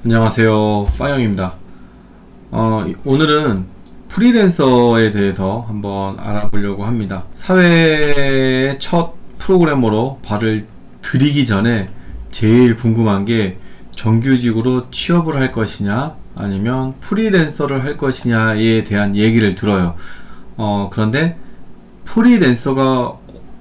안녕하세요, 빵영입니다. 오늘은 프리랜서에 대해서 한번 알아보려고 합니다. 사회의 첫 프로그래머로 발을 들이기 전에 제일 궁금한 게 정규직으로 취업을 할 것이냐 아니면 프리랜서를 할 것이냐에 대한 얘기를 들어요. 그런데 프리랜서가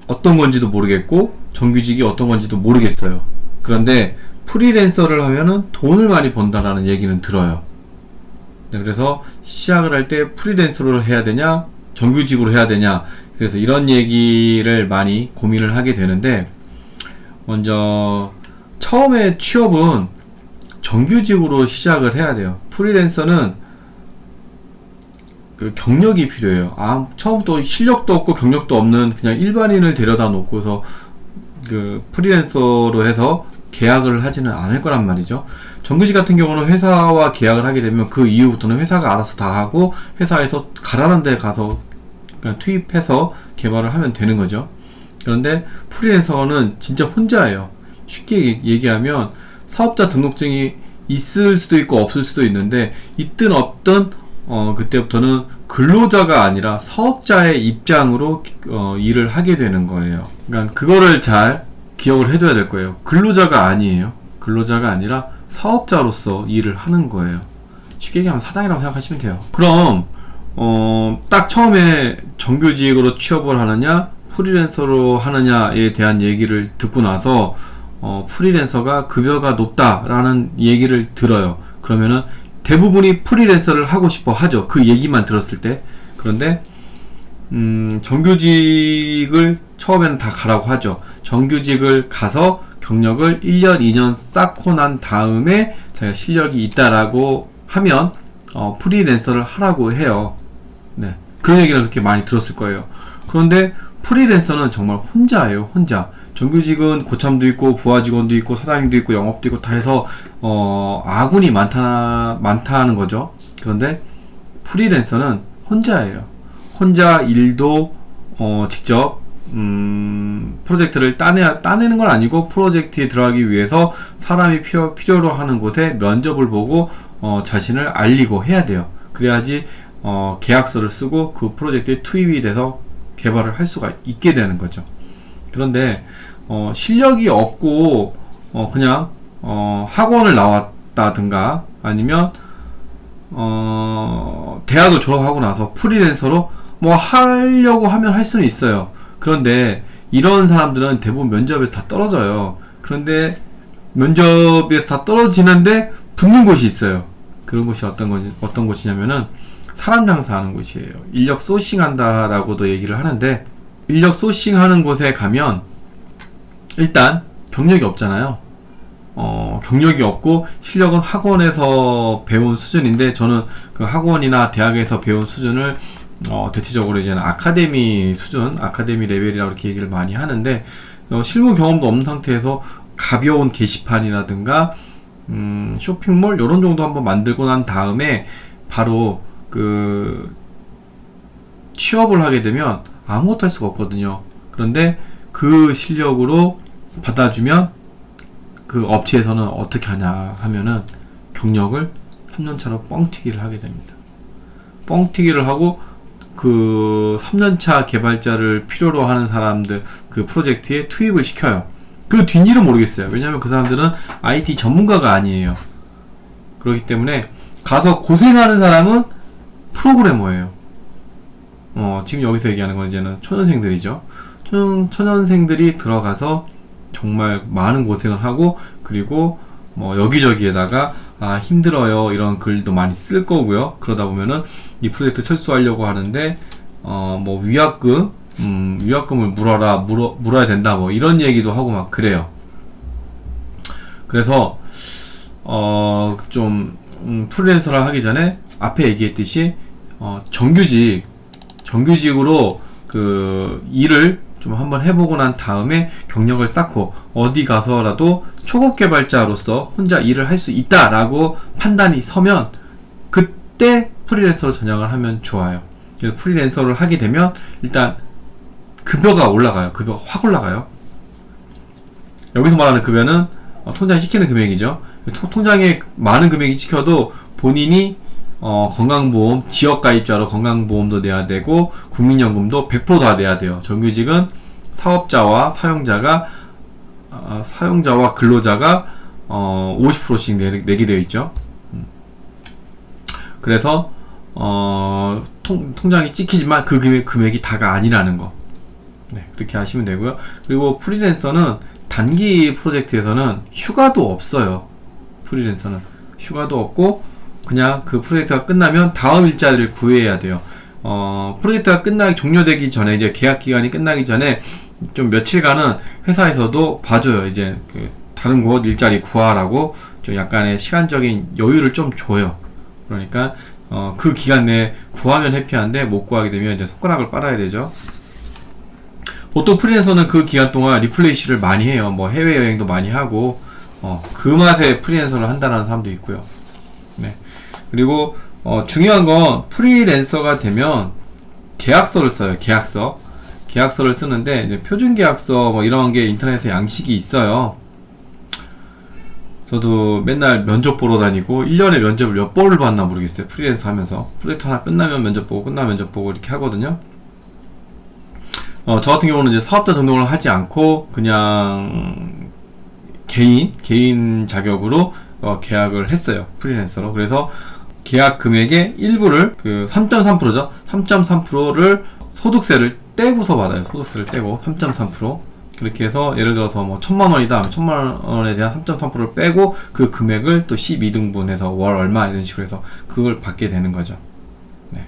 어떤 건지도 모르겠고 정규직이 어떤 건지도 모르겠어요. 그런데 프리랜서를 하면은 돈을 많이 번다라는 얘기는 들어요. 네, 그래서 시작을 할 때 프리랜서로 해야 되냐 정규직으로 해야 되냐, 그래서 이런 얘기를 많이 고민을 하게 되는데, 먼저 처음에 취업은 정규직으로 시작을 해야 돼요. 프리랜서는 그 경력이 필요해요. 처음부터 실력도 없고 경력도 없는 그냥 일반인을 데려다 놓고서 그 프리랜서로 해서 계약을 하지는 않을 거란 말이죠. 정규직 같은 경우는 회사와 계약을 하게 되면 그 이후부터는 회사가 알아서 다 하고 회사에서 가라는 데 가서 그냥 투입해서 개발을 하면 되는 거죠. 그런데 프리랜서는 진짜 혼자예요. 쉽게 얘기하면 사업자 등록증이 있을 수도 있고 없을 수도 있는데, 있든 없든 그때부터는 근로자가 아니라 사업자의 입장으로 일을 하게 되는 거예요. 그러니까 그거를 잘 기억을 해둬야 될 거예요. 근로자가 아니에요. 근로자가 아니라 사업자로서 일을 하는 거예요. 쉽게 얘기하면 사장이라고 생각하시면 돼요. 그럼 딱 처음에 정규직으로 취업을 하느냐 프리랜서로 하느냐에 대한 얘기를 듣고 나서 프리랜서가 급여가 높다라는 얘기를 들어요. 그러면은 대부분이 프리랜서를 하고 싶어 하죠. 그 얘기만 들었을 때. 그런데 정규직을 처음에는 다 가라고 하죠. 정규직을 가서 경력을 1년, 2년 쌓고 난 다음에 자기가 실력이 있다라고 하면 프리랜서를 하라고 해요. 네, 그런 얘기를 그렇게 많이 들었을 거예요. 그런데 프리랜서는 정말 혼자예요. 혼자. 정규직은 고참도 있고 부하 직원도 있고 사장님도 있고 영업도 있고 다 해서 아군이 많다는 거죠. 그런데 프리랜서는 혼자예요. 혼자 일도 직접 프로젝트를 따내는 건 아니고, 프로젝트에 들어가기 위해서 사람이 필요로 하는 곳에 면접을 보고 자신을 알리고 해야 돼요. 그래야지 계약서를 쓰고 그 프로젝트에 투입이 돼서 개발을 할 수가 있게 되는 거죠. 그런데 실력이 없고 그냥 학원을 나왔다든가 아니면 대학을 졸업하고 나서 프리랜서로 뭐 하려고 하면 할 수는 있어요. 그런데 이런 사람들은 대부분 면접에서 다 떨어져요. 그런데 면접에서 다 떨어지는데 붙는 곳이 있어요. 그런 곳이 어떤 곳이냐면은 사람 장사하는 곳이에요. 인력 소싱한다라고도 얘기를 하는데, 인력 소싱하는 곳에 가면 일단 경력이 없잖아요. 경력이 없고 실력은 학원에서 배운 수준인데, 저는 그 학원이나 대학에서 배운 수준을 대체적으로 이제는 아카데미 수준, 아카데미 레벨이라고 이렇게 얘기를 많이 하는데, 실무 경험도 없는 상태에서 가벼운 게시판이라든가 쇼핑몰 요런 정도 한번 만들고 난 다음에 바로 그 취업을 하게 되면 아무것도 할 수가 없거든요. 그런데 그 실력으로 받아주면 그 업체에서는 어떻게 하냐 하면은 경력을 3년차로 뻥튀기를 하게 됩니다. 뻥튀기를 하고 그 3년차 개발자를 필요로 하는 사람들 그 프로젝트에 투입을 시켜요. 그 뒷일은 모르겠어요. 왜냐면 그 사람들은 IT 전문가가 아니에요. 그렇기 때문에 가서 고생하는 사람은 프로그래머예요. 지금 여기서 얘기하는 건 이제는 초년생들이죠. 초년생들이 들어가서 정말 많은 고생을 하고, 그리고 뭐 여기저기에다가 힘들어요 이런 글도 많이 쓸 거고요. 그러다 보면은 이 프로젝트 철수하려고 하는데 뭐 위약금을 물어야 된다 뭐 이런 얘기도 하고 막 그래요. 그래서 좀 프리랜서를 하기 전에 앞에 얘기했듯이 정규직으로 그 일을 좀 한번 해보고 난 다음에 경력을 쌓고 어디 가서라도 초급 개발자로서 혼자 일을 할 수 있다라고 판단이 서면 그때 프리랜서로 전향을 하면 좋아요. 그래서 프리랜서를 하게 되면 일단 급여가 올라가요. 급여가 확 올라가요. 여기서 말하는 급여는 통장에 시키는 금액이죠. 통장에 많은 금액이 찍혀도 본인이 건강보험, 지역가입자로 건강보험도 내야 되고 국민연금도 100% 다 내야 돼요. 정규직은 사업자와 사용자와 근로자가 50%씩 내게 되어 있죠. 그래서 통장이 찍히지만 그 금액이 다가 아니라는 거. 네, 그렇게 하시면 되고요. 그리고 프리랜서는 단기 프로젝트에서는 휴가도 없어요. 프리랜서는 휴가도 없고 그냥 그 프로젝트가 끝나면 다음 일자리를 구해야 돼요. 프로젝트가 종료되기 전에, 이제 계약 기간이 끝나기 전에 좀 며칠간은 회사에서도 봐줘요. 이제 그 다른 곳 일자리 구하라고 좀 약간의 시간적인 여유를 좀 줘요. 그러니까 그 기간 내에 구하면 해피한데 못 구하게 되면 이제 손가락을 빨아야 되죠. 보통 프리랜서는 그 기간 동안 리플레이시를 많이 해요. 뭐 해외여행도 많이 하고 그 맛에 프리랜서를 한다는 사람도 있고요. 네. 그리고 중요한 건 프리랜서가 되면 계약서를 써요. 계약서를 쓰는데 이제 표준 계약서 뭐 이런 게 인터넷에 양식이 있어요. 저도 맨날 면접 보러 다니고 1년에 면접을 몇 번을 봤나 모르겠어요. 프리랜서 하면서 프로젝트 하나 끝나면 면접 보고 끝나면 면접 보고 이렇게 하거든요. 저 같은 경우는 이제 사업자 등록을 하지 않고 그냥 개인 자격으로 계약을 했어요. 프리랜서로. 그래서 계약 금액의 일부를 3.3%죠. 3.3%를 소득세를 떼고서 받아요. 소득세를 떼고 3.3%. 그렇게 해서 예를 들어서 뭐 1,000만원이다. 1,000만원에 대한 3.3%를 빼고 그 금액을 또 12등분해서 월 얼마 이런 식으로 해서 그걸 받게 되는 거죠. 네.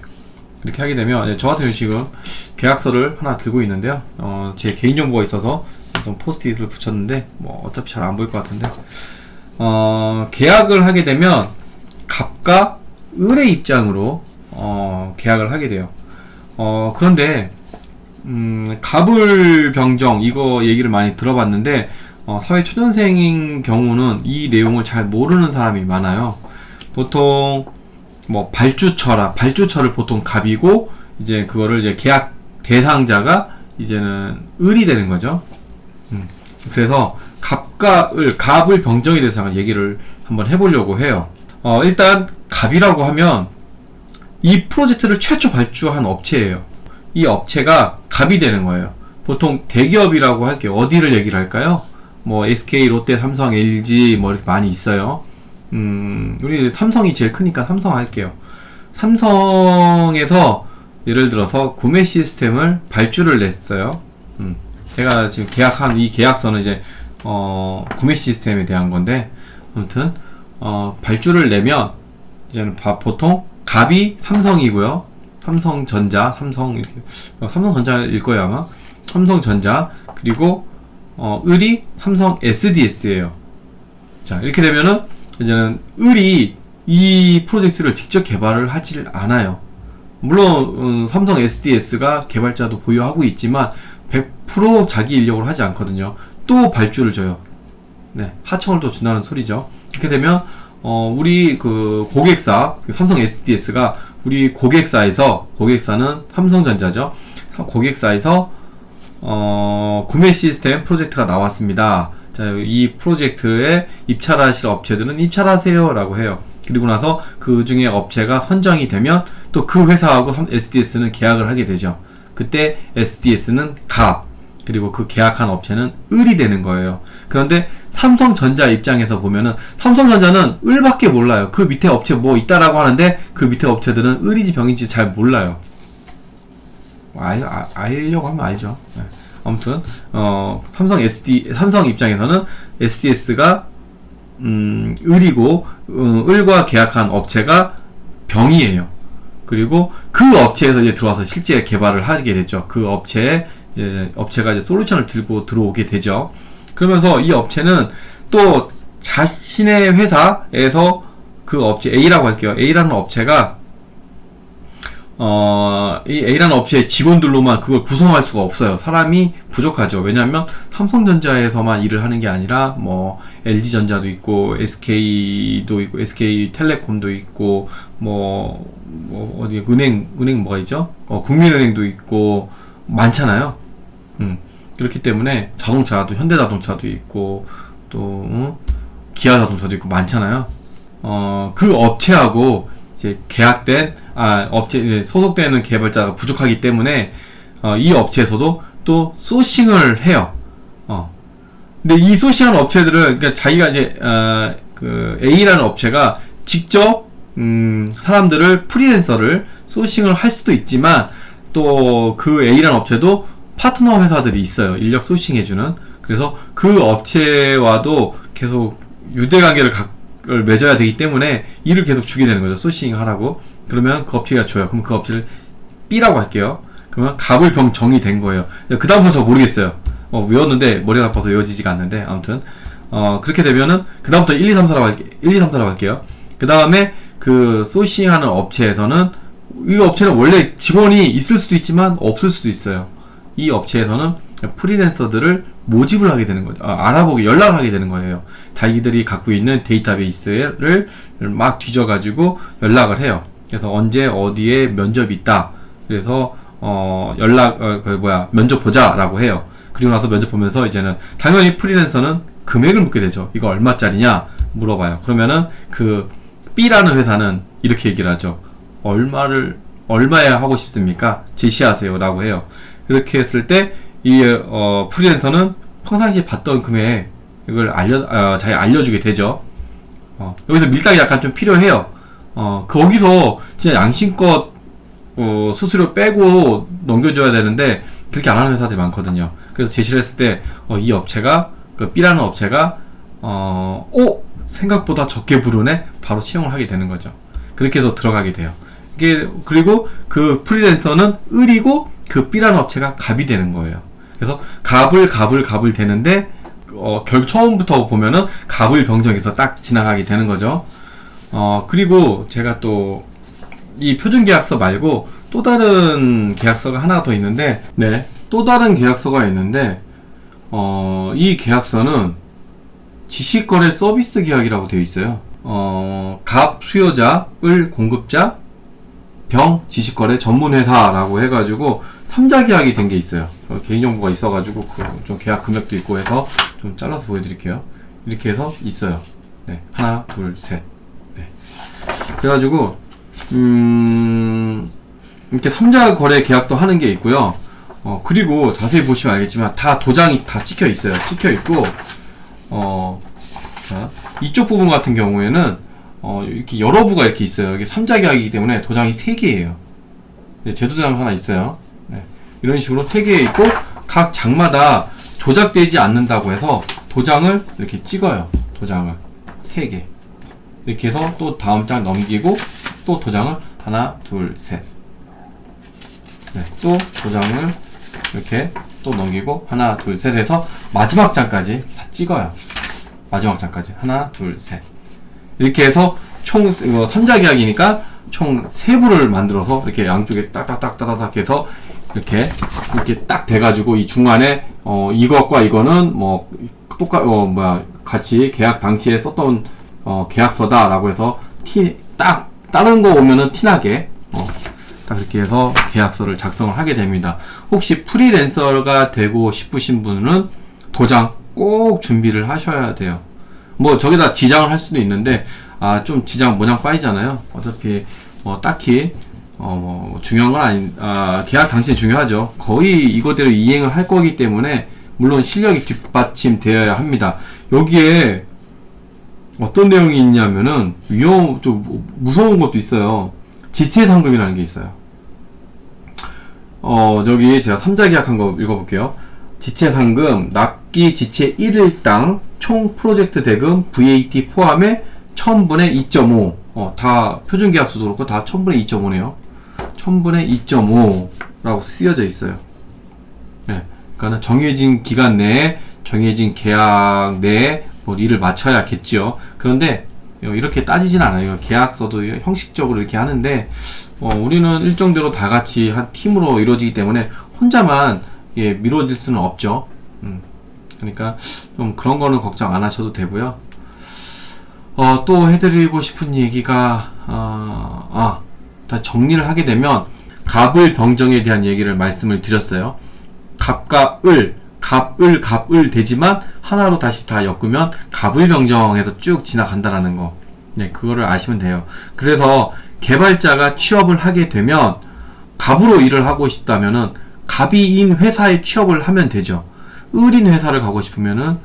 이렇게 하게 되면 저 같은 경우 지금 계약서를 하나 들고 있는데요. 제 개인정보가 있어서 좀 포스트잇을 붙였는데 뭐 어차피 잘 안 보일 것 같은데 계약을 하게 되면 갑과 을의 입장으로 계약을 하게 돼요. 그런데 갑을병정 이거 얘기를 많이 들어봤는데 사회 초년생인 경우는 이 내용을 잘 모르는 사람이 많아요. 보통 뭐 발주처를 보통 갑이고 이제 그거를 이제 계약 대상자가 이제는 을이 되는 거죠. 그래서 갑과 을, 갑을 병정에 대해서 얘기를 한번 해보려고 해요. 일단 갑이라고 하면 이 프로젝트를 최초 발주한 업체예요. 이 업체가 갑이 되는 거예요. 보통 대기업이라고 할게요. 어디를 얘기를 할까요? 뭐 SK, 롯데, 삼성, LG 뭐 이렇게 많이 있어요. 우리 삼성이 제일 크니까 삼성 할게요. 삼성에서 예를 들어서 구매 시스템을 발주를 냈어요. 제가 지금 계약한 이 계약서는 이제 구매 시스템에 대한 건데, 아무튼 발주를 내면 이제는 보통 갑이 삼성이고요. 삼성전자일 거예요 아마. 삼성전자 그리고 을이 삼성 SDS예요. 자, 이렇게 되면은 이제는 을이 이 프로젝트를 직접 개발을 하질 않아요. 물론 삼성 SDS가 개발자도 보유하고 있지만 100% 자기 인력으로 하지 않거든요. 또 발주를 줘요. 네, 하청을 또 준다는 소리죠. 이렇게 되면 우리 그 고객사 삼성 SDS가 우리 고객사는 삼성전자죠. 고객사에서 구매 시스템 프로젝트가 나왔습니다. 자, 이 프로젝트에 입찰하실 업체들은 입찰하세요 라고 해요. 그리고 나서 그 중에 업체가 선정이 되면 또 그 회사하고 SDS는 계약을 하게 되죠. 그때 SDS는 갑, 그리고 그 계약한 업체는 을이 되는 거예요. 그런데 삼성전자 입장에서 보면은 삼성전자는 을밖에 몰라요. 그 밑에 업체 뭐 있다라고 하는데 그 밑에 업체들은 을인지 병인지 잘 몰라요. 알려고 하면 알죠. 네. 아무튼 삼성 입장에서는 SDS가 을이고 을과 계약한 업체가 병이에요. 그리고 그 업체에서 이제 들어와서 실제 개발을 하게 됐죠. 그 업체가 이제 솔루션을 들고 들어오게 되죠. 그러면서 이 업체는 또 자신의 회사에서 그 업체 A라고 할게요. A라는 업체가 이 A라는 업체의 직원들로만 그걸 구성할 수가 없어요. 사람이 부족하죠. 왜냐하면 삼성전자에서만 일을 하는 게 아니라 뭐 LG전자도 있고 SK도 있고 SK텔레콤도 있고 뭐 어디 은행 뭐가 있죠? 국민은행도 있고 많잖아요. 그렇기 때문에 자동차도 현대자동차도 있고 또 기아 자동차도 있고 많잖아요. 그 업체하고 이제 계약된 업체 소속되는 개발자가 부족하기 때문에 이 업체에서도 또 소싱을 해요. 근데 이 소싱하는 업체들은 그러니까 자기가 이제 그 A라는 업체가 직접 사람들을 프리랜서를 소싱을 할 수도 있지만 또 그 A라는 업체도 파트너 회사들이 있어요. 인력 소싱해주는. 그래서 그 업체와도 계속 유대관계를 맺어야 되기 때문에 일을 계속 주게 되는 거죠. 소싱 하라고. 그러면 그 업체가 줘요. 그럼 그 업체를 B라고 할게요. 그러면 갑을병 정이 된 거예요. 그 다음부터 저 모르겠어요. 외웠는데 머리가 아파서 외워지지가 않는데 아무튼 그렇게 되면은 그 다음부터 1, 2, 3, 4라고 할게요. 그 다음에 그 소싱하는 업체에서는 이 업체는 원래 직원이 있을 수도 있지만 없을 수도 있어요. 이 업체에서는 프리랜서들을 모집을 하게 되는 거죠. 알아보게 연락을 하게 되는 거예요. 자기들이 갖고 있는 데이터베이스를 막 뒤져가지고 연락을 해요. 그래서 언제 어디에 면접이 있다. 그래서 면접 보자라고 해요. 그리고 나서 면접 보면서 이제는 당연히 프리랜서는 금액을 묻게 되죠. 이거 얼마짜리냐 물어봐요. 그러면은 그 B라는 회사는 이렇게 얘기를 하죠. 얼마에 하고 싶습니까? 제시하세요 라고 해요. 이렇게 했을 때 이 프리랜서는 평상시에 받던 금액을 자기 알려주게 되죠. 여기서 밀당이 약간 좀 필요해요. 거기서 진짜 양심껏 수수료 빼고 넘겨줘야 되는데 그렇게 안 하는 회사들이 많거든요. 그래서 제시를 했을 때 이 업체가 그 B라는 업체가 생각보다 적게 부르네 바로 채용을 하게 되는 거죠. 그렇게 해서 들어가게 돼요. 그리고 그 프리랜서는 을이고 그 B라는 업체가 갑이 되는 거예요. 그래서 갑을 되는데 처음부터 보면은 갑을 병정에서 딱 지나가게 되는 거죠. 그리고 제가 또 이 표준계약서 말고 또 다른 계약서가 하나 더 있는데, 또 다른 계약서가 있는데, 이 계약서는 지식거래 서비스 계약이라고 되어 있어요. 갑 수요자, 을 공급자, 병 지식거래 전문회사라고 해가지고 3자 계약이 된 게 있어요. 개인정보가 있어가지고 좀 계약 금액도 있고 해서 좀 잘라서 보여드릴게요. 이렇게 해서 있어요. 하나, 둘, 셋. 그래가지고 이렇게 3자 거래 계약도 하는 게 있고요. 그리고 자세히 보시면 알겠지만 다 도장이 다 찍혀 있어요. 찍혀 있고 자, 이쪽 부분 같은 경우에는 이렇게 여러 부가 이렇게 있어요. 이게 3자 계약이기 때문에 도장이 3개예요. 제도장 하나 있어요. 이런 식으로 3개 있고 각 장마다 조작되지 않는다고 해서 도장을 이렇게 찍어요. 도장을 3개 이렇게 해서 또 다음 장 넘기고 또 도장을 하나, 둘, 셋. 또 도장을 이렇게 또 넘기고 하나, 둘, 셋 해서 마지막 장까지 다 찍어요. 마지막 장까지 하나, 둘, 셋. 이렇게 해서 총 3자 계약이니까 총 3부를 만들어서 이렇게 양쪽에 딱딱딱딱딱 해서 이렇게 딱 돼가지고 이 중간에 이것과 이거는 같이 계약 당시에 썼던 계약서다라고 해서 딱 다른 거 오면은 티나게 딱 이렇게 해서 계약서를 작성을 하게 됩니다. 혹시 프리랜서가 되고 싶으신 분은 도장 꼭 준비를 하셔야 돼요. 저기다 지장을 할 수도 있는데 좀 지장 모양 빠지잖아요. 어차피 딱히 중요한 건 계약 당시에 중요하죠. 거의 이거대로 이행을 할 거기 때문에 물론 실력이 뒷받침되어야 합니다. 여기에 어떤 내용이 있냐면은 좀 무서운 것도 있어요. 지체상금이라는 게 있어요. 여기 제가 3자 계약한 거 읽어볼게요. 지체상금, 납기 지체 1일당 총 프로젝트 대금 VAT 포함해 1000분의 2.5. 다 표준계약서도 그렇고 다 1000분의 2.5네요. 1000분의 2.5라고 쓰여져 있어요. 그러니까 정해진 기간 내에 정해진 계약 내에 일을 마쳐야겠죠. 그런데 이렇게 따지진 않아요. 계약서도 형식적으로 이렇게 하는데 우리는 일정대로 다 같이 한 팀으로 이루어지기 때문에 혼자만 미뤄질 수는 없죠. 그러니까 좀 그런 거는 걱정 안 하셔도 되고요. 또 해드리고 싶은 얘기가 다 정리를 하게 되면 갑을 병정에 대한 얘기를 말씀을 드렸어요. 갑과 을 갑을 되지만 하나로 다시 다 엮으면 갑을병정에서 쭉 지나간다라는 거. 네, 그거를 아시면 돼요. 그래서 개발자가 취업을 하게 되면 갑으로 일을 하고 싶다면은 갑이인 회사에 취업을 하면 되죠. 을인 회사를 가고 싶으면은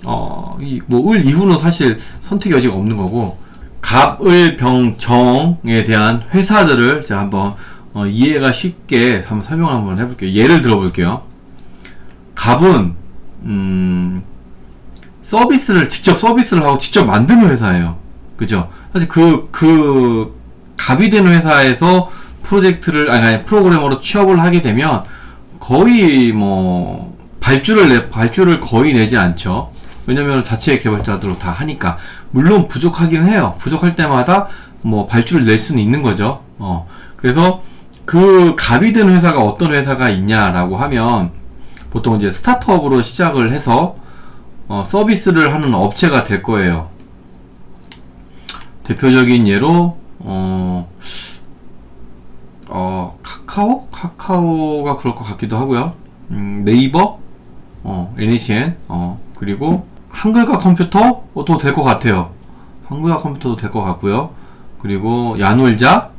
을 이후는 사실 선택 여지가 없는 거고, 갑을병정에 대한 회사들을 제가 한번 이해가 쉽게 한번 설명을 한번 해볼게요. 예를 들어볼게요. 갑은 직접 서비스를 하고 직접 만드는 회사예요. 그죠? 사실 갑이 되는 회사에서 프로그래머로 취업을 하게 되면 거의 뭐 발주를 거의 내지 않죠. 왜냐면 자체 개발자들로 다 하니까. 물론 부족하긴 해요. 부족할 때마다 뭐 발주를 낼 수는 있는 거죠. 그래서 그 갑이 되는 회사가 어떤 회사가 있냐라고 하면 보통 이제 스타트업으로 시작을 해서 서비스를 하는 업체가 될 거예요. 대표적인 예로 카카오가 그럴 것 같기도 하고요. 네이버, NHN, 그리고 한글과 컴퓨터도 될 것 같아요. 한글과 컴퓨터도 될 것 같고요. 그리고 야놀자,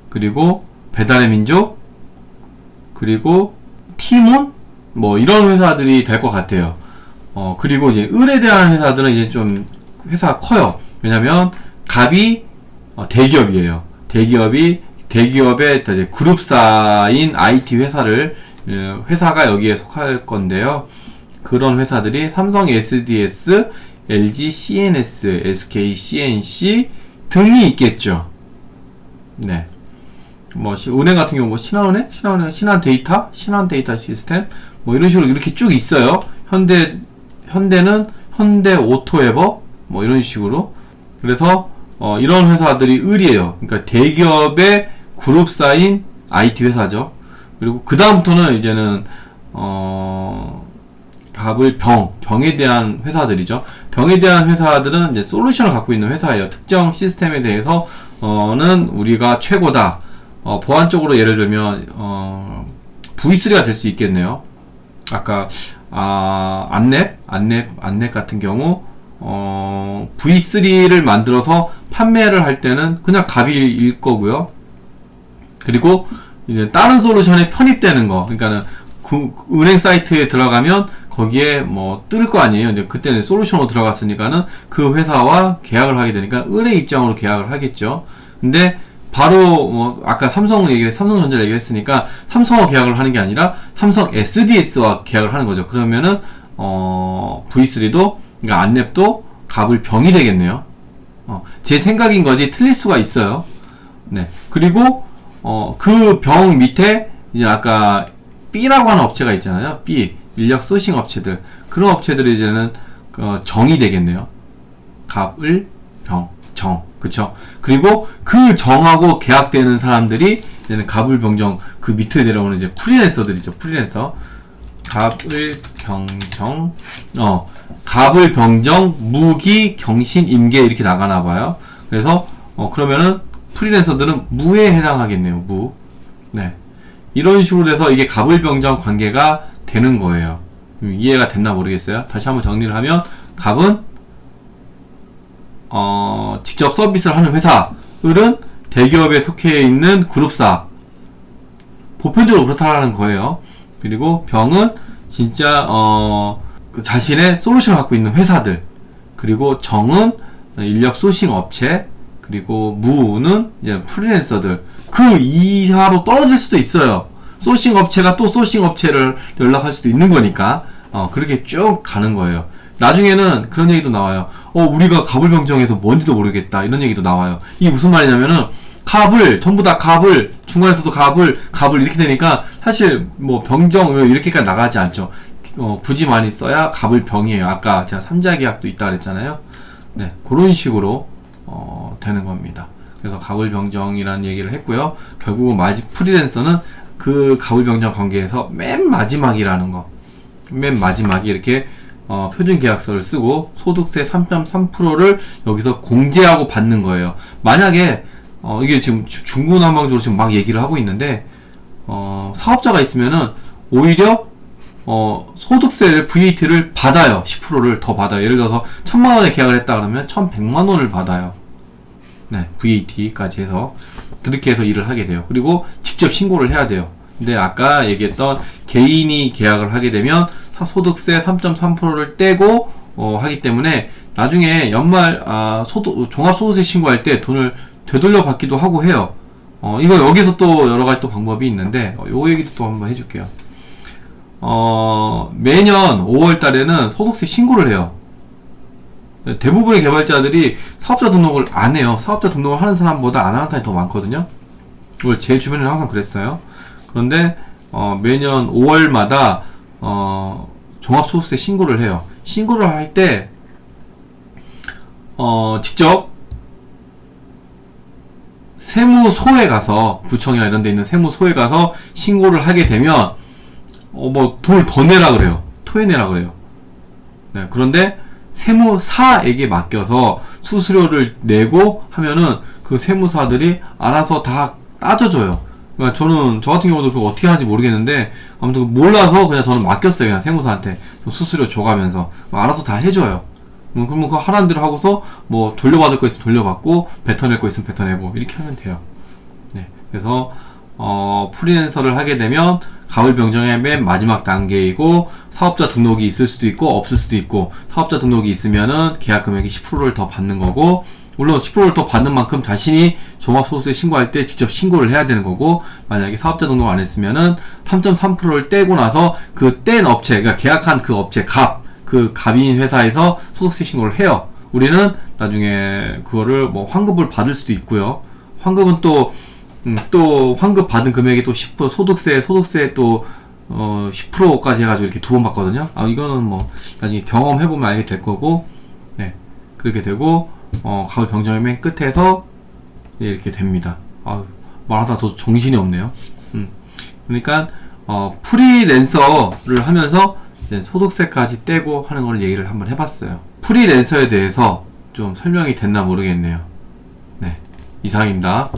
그리고 배달의 민족, 그리고 티몬, 뭐 이런 회사들이 될 것 같아요. 그리고 이제 을에 대한 회사들은 이제 좀 회사가 커요. 왜냐면 갑이 대기업이에요. 대기업의 이제 그룹사인 IT 회사가 여기에 속할 건데요. 그런 회사들이 삼성 SDS, LG CNS, SK CNC 등이 있겠죠. 네. 뭐 은행 같은 경우 뭐 신한은행, 신한데이터 시스템 뭐 이런 식으로 이렇게 쭉 있어요. 현대는 현대오토에버 뭐 이런 식으로. 그래서 이런 회사들이 을이에요. 그러니까 대기업의 그룹사인 IT 회사죠. 그리고 그 다음부터는 이제는 병에 대한 회사들이죠. 병에 대한 회사들은 이제 솔루션을 갖고 있는 회사예요. 특정 시스템에 대해서는 우리가 최고다. 보안 쪽으로 예를 들면 V3가 될 수 있겠네요. 아까 안랩 같은 경우 V3를 만들어서 판매를 할 때는 그냥 갑일 거고요. 그리고 이제 다른 솔루션에 편입되는 거, 그러니까는 은행 사이트에 들어가면 거기에 뭐 뜰 거 아니에요. 이제 그때는 솔루션으로 들어갔으니까는 그 회사와 계약을 하게 되니까 은행 입장으로 계약을 하겠죠. 근데 바로 뭐 아까 삼성전자를 얘기했으니까 삼성과 계약을 하는 게 아니라 삼성 SDS와 계약을 하는 거죠. 그러면은 V3도 그러니까 안랩도 갑을병이 되겠네요. 제 생각인 거지 틀릴 수가 있어요. 네. 그리고 그 병 밑에 이제 아까 B라고 하는 업체가 있잖아요. B 인력 소싱 업체들, 그런 업체들이 이제는 정이 되겠네요. 갑을병 정, 그쵸? 그리고 그 정하고 계약되는 사람들이 이제는 갑을병정 그 밑에 내려오는 이제 프리랜서들이죠. 프리랜서. 갑을병정, 갑을병정, 무기, 경신, 임계 이렇게 나가나봐요. 그래서 그러면은 프리랜서들은 무에 해당하겠네요. 무. 네. 이런 식으로 돼서 이게 갑을병정 관계가 되는 거예요. 이해가 됐나 모르겠어요. 다시 한번 정리를 하면 갑은 직접 서비스를 하는 회사, 을은 대기업에 속해 있는 그룹사. 보편적으로 그렇다라는 거예요. 그리고 병은 진짜 자신의 솔루션을 갖고 있는 회사들. 그리고 정은 인력 소싱 업체. 그리고 무는 이제 프리랜서들. 그 이하로 떨어질 수도 있어요. 소싱 업체가 또 소싱 업체를 연락할 수도 있는 거니까 그렇게 쭉 가는 거예요. 나중에는 그런 얘기도 나와요. 우리가 갑을병정에서 뭔지도 모르겠다. 이런 얘기도 나와요. 이게 무슨 말이냐면은 전부 다 갑을, 중간에서도 갑을 이렇게 되니까 사실 뭐 병정 이렇게까지 나가지 않죠. 굳이 많이 써야 갑을병이에요. 아까 제가 3자 계약도 있다 그랬잖아요. 네, 그런 식으로 되는 겁니다. 그래서 갑을병정이라는 얘기를 했고요. 결국은 프리랜서는 그 갑을병정 관계에서 맨 마지막이라는 거. 맨 마지막에 이렇게 표준계약서를 쓰고 소득세 3.3%를 여기서 공제하고 받는 거예요. 만약에 이게 지금 중구난방적으로 지금 막 얘기를 하고 있는데 사업자가 있으면은 오히려 소득세를 VAT를 받아요. 10%를 더 받아요. 예를 들어서 1,000만원에 계약을 했다 그러면 1,100만원을 받아요. 네, VAT까지 해서 그렇게 해서 일을 하게 돼요. 그리고 직접 신고를 해야 돼요. 근데 아까 얘기했던 개인이 계약을 하게 되면 소득세 3.3%를 떼고 하기 때문에 나중에 연말 종합소득세 신고할 때 돈을 되돌려 받기도 하고 해요. 이거 여기서 또 여러 가지 또 방법이 있는데 요 얘기도 또 한번 해줄게요. 매년 5월 달에는 소득세 신고를 해요. 대부분의 개발자들이 사업자 등록을 안 해요. 사업자 등록을 하는 사람보다 안 하는 사람이 더 많거든요. 이걸 제 주변에는 항상 그랬어요. 그런데 매년 5월마다 종합소득세 신고를 해요. 신고를 할 때 직접 세무소에 가서, 구청이나 이런 데 있는 세무소에 가서 신고를 하게 되면 뭐 돈을 더 내라 그래요. 토해내라 그래요. 네, 그런데 세무사에게 맡겨서 수수료를 내고 하면은 그 세무사들이 알아서 다 따져줘요. 그러니까 저 같은 경우도 그거 어떻게 하는지 모르겠는데, 아무튼 몰라서 그냥 저는 맡겼어요. 그냥 세무사한테 수수료 줘가면서 알아서 다 해줘요. 그러면 그거 하라는 대로 하고서 뭐 돌려받을 거 있으면 돌려받고 뱉어낼 거 있으면 뱉어내고 이렇게 하면 돼요. 네, 그래서 프리랜서를 하게 되면 가을 병정의 맨 마지막 단계이고, 사업자 등록이 있을 수도 있고 없을 수도 있고, 사업자 등록이 있으면은 계약 금액이 10%를 더 받는 거고, 물론 10%를 더 받는 만큼 자신이 종합소득세 신고할 때 직접 신고를 해야 되는 거고, 만약에 사업자 등록 안 했으면은 3.3%를 떼고 나서 그 뗀 업체, 그러니까 계약한 그 업체 그 갑인 회사에서 소득세 신고를 해요. 우리는 나중에 그거를 뭐 환급을 받을 수도 있고요. 환급은 또 환급 받은 금액이 또 10% 소득세 또 10%까지 해가지고 이렇게 2번 받거든요. 이거는 뭐 나중에 경험해보면 알게 될 거고, 네, 그렇게 되고 가을 병정의 맨 끝에서 이렇게 됩니다. 말하다가 더 정신이 없네요. 그러니까 프리랜서를 하면서 소득세까지 떼고 하는 걸 얘기를 한번 해봤어요. 프리랜서에 대해서 좀 설명이 됐나 모르겠네요. 네, 이상입니다.